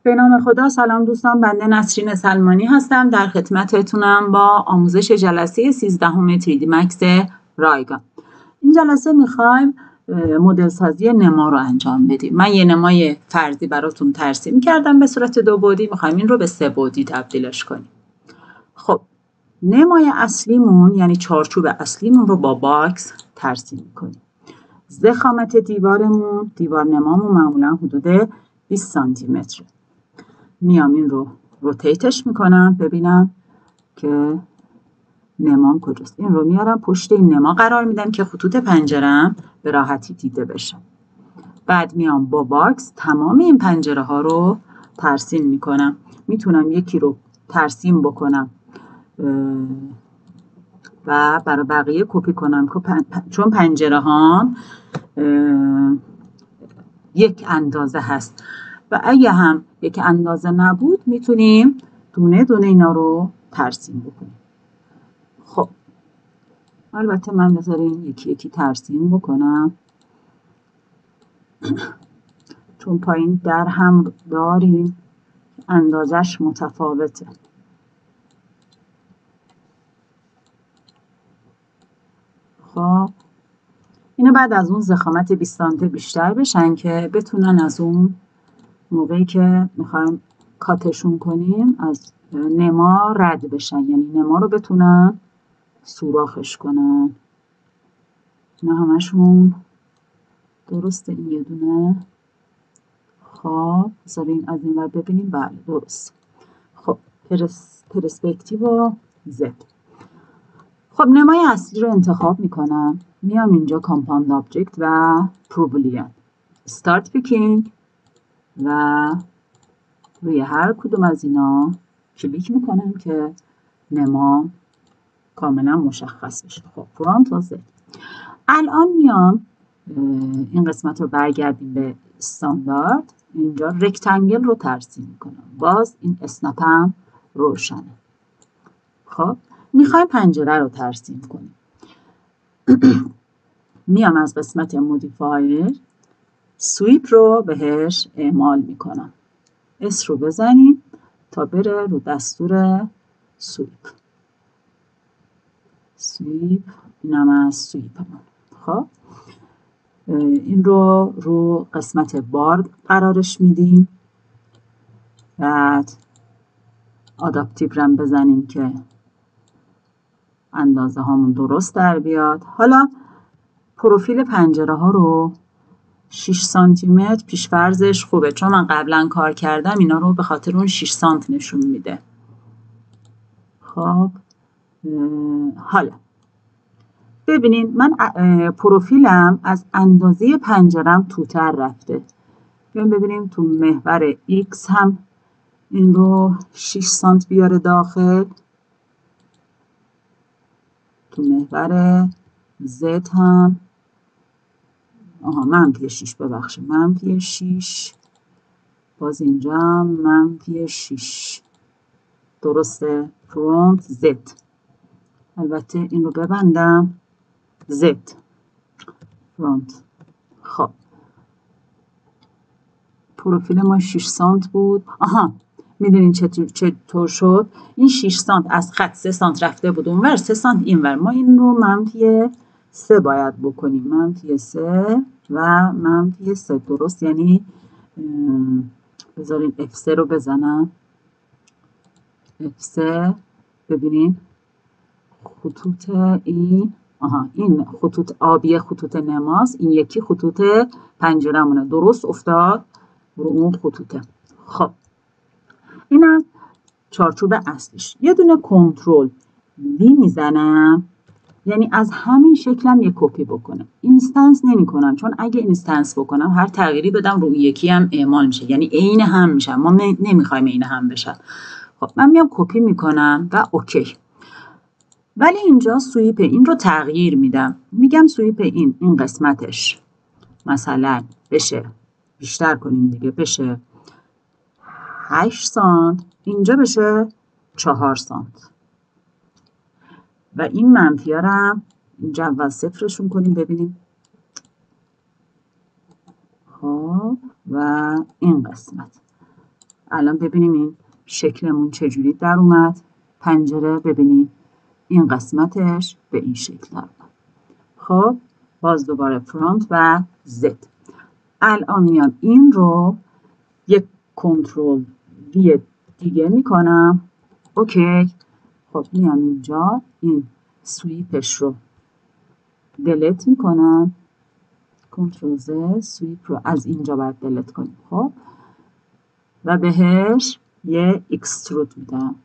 به نام خدا. سلام دوستان، بنده نسرین سلمانی هستم، در خدمتتونم با آموزش جلسه 13 3D Max رایگان. این جلسه میخوایم مدل سازی نما رو انجام بدیم. من یه نمای فرضی براتون ترسیم کردم به صورت 2 بعدی، میخوایم این رو به 3 بعدی تبدیلش کنیم. خب نمای اصلیمون یعنی چارچوب اصلیمون رو با باکس ترسیم میکنیم. ضخامت دیوار نمامون معمولا حدود 20 سانتی متره. میام این رو روتیتش میکنم ببینم که نمام کجاست. این رو میارم پشت این نما قرار میدم که خطوط پنجره‌ام به راحتی دیده بشه. بعد میام با باکس تمام این پنجره ها رو ترسیم میکنم. میتونم یکی رو ترسیم بکنم و برای بقیه کپی کنم چون پنجره ها یک اندازه هست و اگه هم یک اندازه نبود میتونیم دونه دونه اینا رو ترسیم بکنیم. خب البته من بذاریم یکی یکی ترسیم بکنم چون پایین در هم داریم اندازش متفاوته. خب اینو بعد از اون ضخامت 20 سانتی بیشتر بشن که بتونن از اون موقعی که میخوایم کاتشون کنیم از نما رد بشن، یعنی نما رو بتونن سوراخش کنن. نه همشون درسته این یه دونه. خب بذاریم از این ور ببینیم. بله درست. خب پرسپکتیو و زد. خب نمای اصلی رو انتخاب میکنم. میام اینجا کامپاند آبجکت و پروبولیان استارت پیکینگ و روی هر کدوم از اینا کلیک میکنم که نما کاملا مشخص بشه. خب فرانت و زد. الان میام این قسمت رو برگردیم به استاندارد. اینجا رکتانگل رو ترسیم میکنم. باز این اسنپم روشنه. خب میخوایم پنجره رو ترسیم کنیم. میام از قسمت مودیفایر سویپ رو بهش اعمال میکنم. اس رو بزنیم تا بره رو دستور سویپ. اینم از سویپمون. خب این رو قسمت بار قرارش میدیم. بعد آداپتیو رم بزنیم که اندازه هامون درست در بیاد. حالا پروفیل پنجره ها رو 6 سانتی متر پیش فرضش خوبه چون من قبلا کار کردم اینا رو به خاطر اون 6 سانت نشون میده. خب حالا ببینین من پروفیلم از اندازه پنجرم توتر رفته. ببینیم تو محور X هم این رو 6 سانت بیاره داخل. تو محور Z هم منفی 6 ببخشید منفی 6. باز اینجا هم منفی 6. درسته. فرونت Z. البته این رو ببندم Z فرونت. خب پروفیل ما 6 سانت بود. میدونین چطور شد؟ این 6 سانت از خط 3 سانت رفته بود اونور 3 سانت اینور. ما این رو منفی 3 باید بکنیم. منفی 3 و منفی 3 درست. یعنی بذارین F3 رو بزنم. F3 ببینین خطوط این خطوط آبی خطوط نماست. این یکی خطوط پنجرمونه. درست افتاد رو اون خطوطه. خب این از چارچوب اصلیش. یه دونه کنترل وی میزنم یعنی از همین شکلم یه کپی بکنم. اینستنس نمی کنم چون اگه اینستنس بکنم هر تغییری بدم روی یکی هم اعمال میشه، یعنی عین هم میشه. ما نمیخوایم عین هم بشه. خب من میام کپی میکنم و اوکی. ولی اینجا سویپ این رو تغییر میدم. میگم سویپ این قسمتش مثلا بشه بیشتر کنیم دیگه، بشه 8 سانت. اینجا بشه 4 سانت. و این منفی ها رو اینجا اول صفرشون کنیم ببینیم. خب و این قسمت الان ببینیم این شکلمون چجوری در اومد. پنجره ببینید این قسمتش به این شکل در اومد. خب باز دوباره فرانت و زد. الان میام این رو یک کنترل وی دیگه میکنم. اوکی. خب میام اینجا این سویپش رو دلت میکنم. کنترل زد سویپ رو از اینجا باید دلت کنیم. خب و بهش یه اکسترود میدم.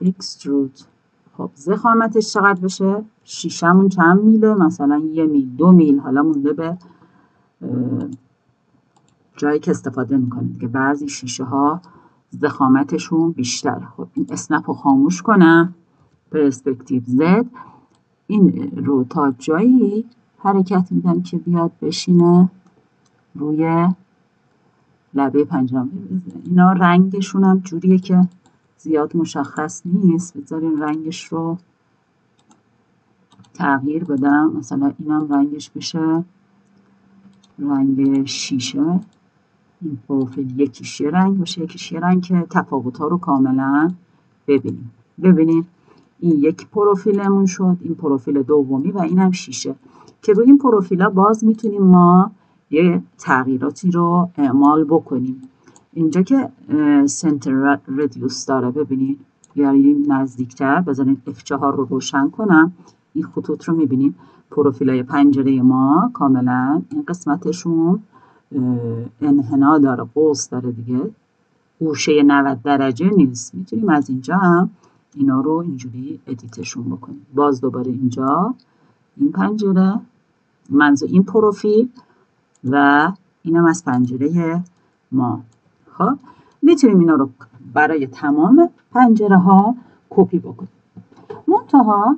اکسترود. خب ضخامتش چقدر بشه؟ شیشمون چند میله؟ مثلا 1 میل 2 میل. حالا مونده به جایی که استفاده میکنید که بعضی شیشه ها ضخامتشون بیشتره. خب این اسنپ رو خاموش کنم. پرسپکتیو زد. این رو تا جایی حرکت میدم که بیاد بشینه روی لبه پنجره. اینا رنگشون هم جوریه که زیاد مشخص نیست. بذارین رنگش رو تغییر بدم. مثلا اینم رنگش بشه رنگ شیشه. این پروفیل یکیش یه رنگ باشه یکیش یه رنگ که تفاوت‌ها رو کاملا ببینیم. ببینید این یک پروفیلمون شد. این پروفیل دومی و این هم شیشه که روی این پروفیل‌ها باز میتونیم ما یه تغییراتی رو اعمال بکنیم. اینجا که سنتر ردیوس داره ببینید. بیاریم نزدیکتر. بذارین F4 رو روشن کنم. این خطوط رو میبینیم. پروفیلای پنجره ما کاملا این قسمتشون انحنا داره، قوس داره دیگه. گوشه 90 درجه نیست. میتونیم از اینجا هم اینا رو اینجوری ادیتشون بکنیم. باز دوباره اینجا این پنجره منظور این پروفیل و اینم از پنجره ما. خب میتونیم اینا رو برای تمام پنجره ها کپی بکنیم. منتها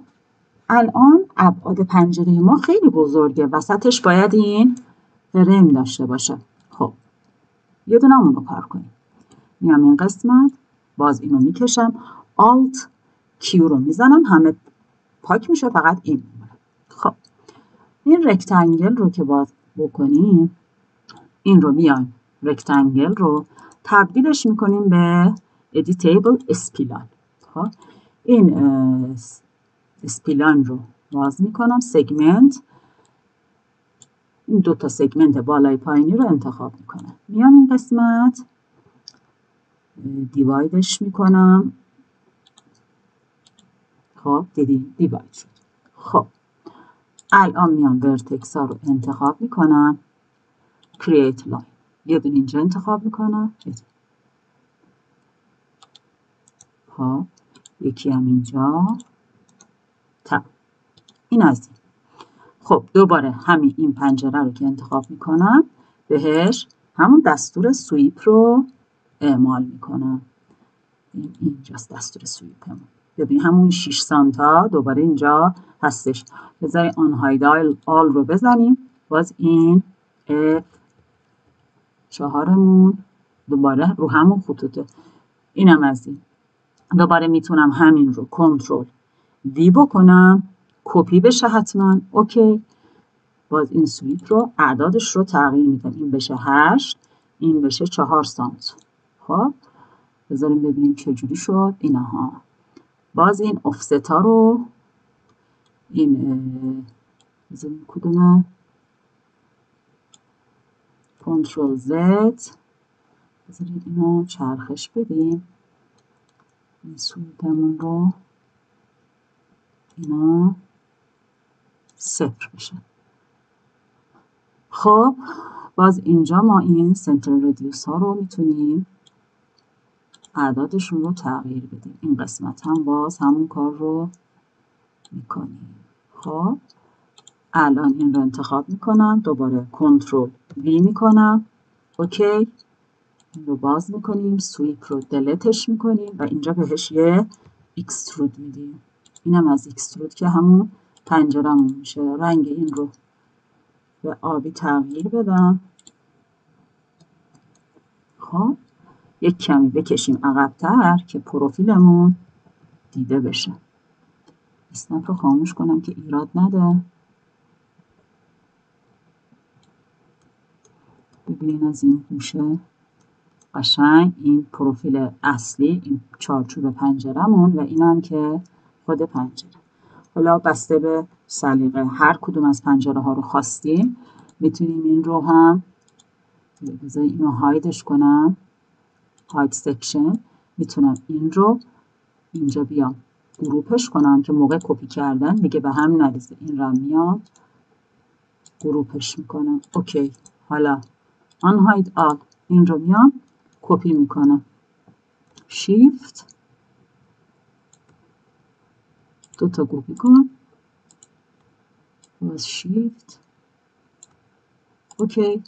الان ابعاد پنجره ما خیلی بزرگه. وسطش باید این فریم داشته باشه. خب یه دونه اون رو کار کنیم. میام این قسمت باز اینو میکشم. آلت کیو رو میزنم. همه پاک میشه فقط این میمونه. خب این رکتنگل رو که باز بکنیم این رو میایم رکتنگل رو تبدیلش میکنیم به ادیتیبل اسپیلان. خب این اسپیلان رو باز میکنم. سگمنت. این دوتا سگمنت بالای پایینی رو انتخاب میکنم. میام این قسمت دیوایدش میکنم. خب دیدی دیواید شد. خب الان میام ورتکس ها رو انتخاب میکنم. کرییت لاین. یه دونه اینجا انتخاب میکنم. خب یکی هم اینجا. تمام. این از این. خب دوباره همین این پنجره رو که انتخاب میکنم بهش همون دستور سویپ رو اعمال میکنم. اینجاست دستور سویپمون. ببین همون 6 سانتا دوباره اینجا هستش. بذاری آن هاید آل رو بزنیم. باز این F4مون دوباره رو همون خطوطه. اینم از این. دوباره میتونم همین رو کنترل وی بکنم. کپی بشه حتما. اوکی. باز این سویپ رو اعدادش رو تغییر میدم. این بشه 8. این بشه 4 سانت. خب بذاریم ببینیم چجوری شد. اینها. باز این افست ها رو این بذاریم کدومه. کنترل زد. بذاریم اینو چرخش بدیم. این سویپمون رو اینا 0 بشه. خب باز اینجا ما این سنتر ردیوس ها رو میتونیم اعدادشون رو تغییر بدیم. این قسمت هم باز همون کار رو میکنیم. خب الان این رو انتخاب میکنم. دوباره کنترل وی میکنم. اوکی. این رو باز میکنیم. سویپ رو دلتش میکنیم و اینجا بهش یه اکسترود میدیم. اینم از اکسترود که همون پنجرمون میشه. رنگ این رو به آبی تغییر بدم. خب یک کمی بکشیم عقب‌تر که پروفیلمون دیده بشه. اسنپ رو خاموش کنم که ایراد نده. ببینین از این گوشه قشنگ این پروفیل اصلی، این چارچوب پنجرمون و اینم که خود پنجره. حالا بسته به سلیقه هر کدوم از پنجره ها رو خواستیم میتونیم این رو هم بذار اینو هایدش کنم، هاید سکشن. میتونم این رو اینجا بیام گروپش کنم که موقع کپی کردن دیگه به هم نریزه. این رو میام گروپش میکنم. اوکی. حالا آن هاید آل، این رو میام کپی میکنم، شیفت دوتا کپی کن، باز شیفت. اوکی.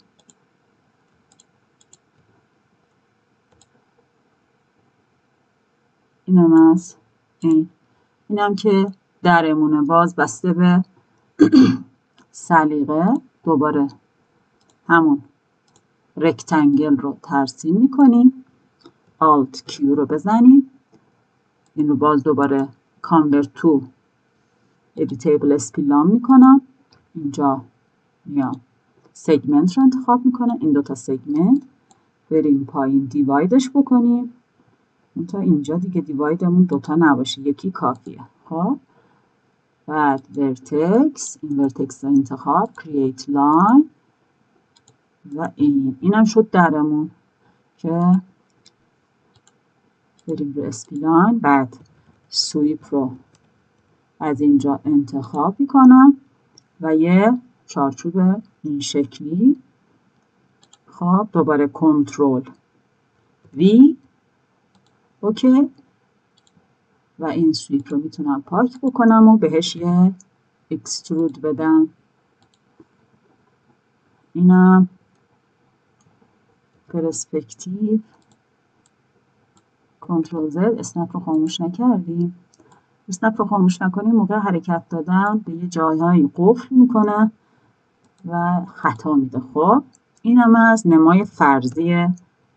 اینم از اینم که درمونه. باز بسته به سلیقه دوباره همون رکتنگل رو ترسیم میکنیم، Alt Q رو بزنیم، این رو باز دوباره Convert to Editable اسپیلام میکنم، اینجا میام سگمنت رو انتخاب میکنم، این دوتا سگمنت بریم پایین دیوایدش بکنیم. تا اینجا دیگه دیوایدمون دوتا نباشه، یکی کافیه. خب بعد ورتکس، این ورتکس رو انتخاب، کرییت لاین و اینم شد درمون که بریم رو اسپیلاین. بعد سویپ رو از اینجا انتخاب میکنم و یه چارچوب این شکلی. خب دوباره کنترل وی. اوکی. و این سویپ رو میتونم پاک بکنم و بهش یه اکسترود بدم. اینم پرسپکتیو، کنترل زد. اسنپ رو خاموش نکردیم. اسنپ رو خاموش نکنیم موقع حرکت دادن به یه جایهایی قفل میکنه و خطا میده. خب اینم از نمای فرضی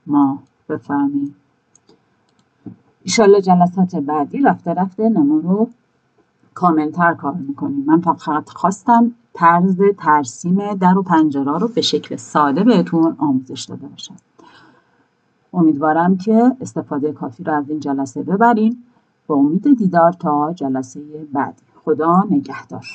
ما. بفهمید ایشالله جلسات بعدی رفته رفته نما رو کاملتر کار میکنیم. من فقط خواستم طرز ترسیم در و پنجره رو به شکل ساده بهتون آموزش داده باشم. امیدوارم که استفاده کافی رو از این جلسه ببرین. با امید دیدار تا جلسه بعدی. خدا نگهدار.